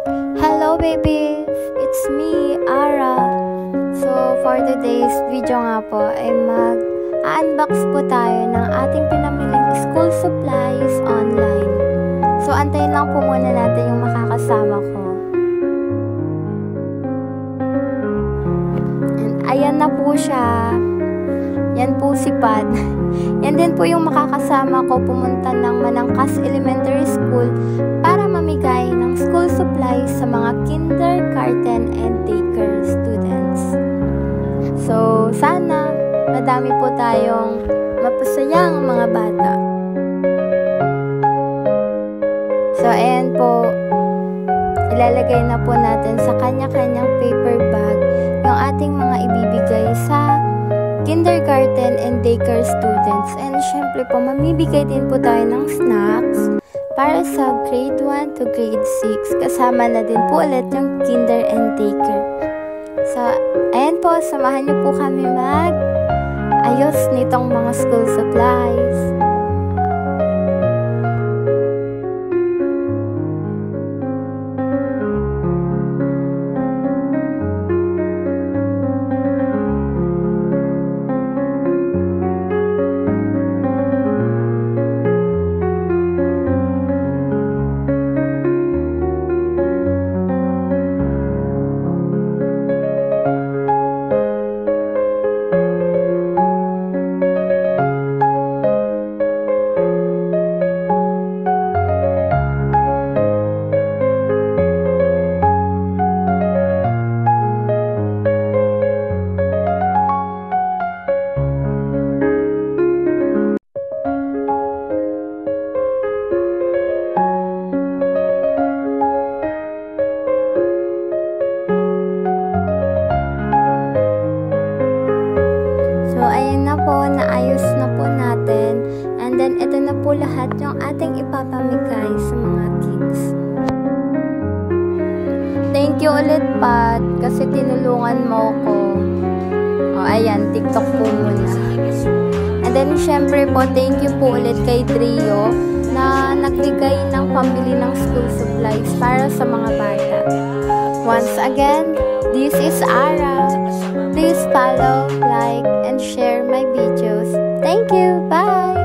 Hello babies! It's me, Ara. So, for today's video nga po ay mag-unbox po tayo ng ating pinamiling school supplies online. So, antayin lang po muna natin yung makakasama ko. And ayan na po siya. Yan po si Pat. Yan din po yung makakasama ko pumunta ng Manangkas Elementary School para mamigay ng school supplies sa mga kindergarten and daycare students. So, sana madami po tayong mapasayang mga bata. So, ayan po. Ilalagay na po natin sa kanya-kanyang paper bag yung ating mga ibibigay sa kindergarten and daycare students. And syempre po, mamibigay din po tayo ng snacks para sa grade 1 to grade 6. Kasama na din po ulit yung kinder and daycare. So, ayan po, samahan niyo po kami mag-ayos nitong mga school supplies. So, ayan na po, naayos na po natin. And then, ito na po lahat yung ating ipapamigay sa mga kids. Thank you ulit, Pat, kasi tinulungan mo ko. O, ayan, TikTok po muna. And then, syempre po, thank you po ulit kay Trio na nagbigay ng pambili ng school supplies para sa mga bata. Once again, this is Ara. Please follow, like, and share my videos. Thank you. Bye!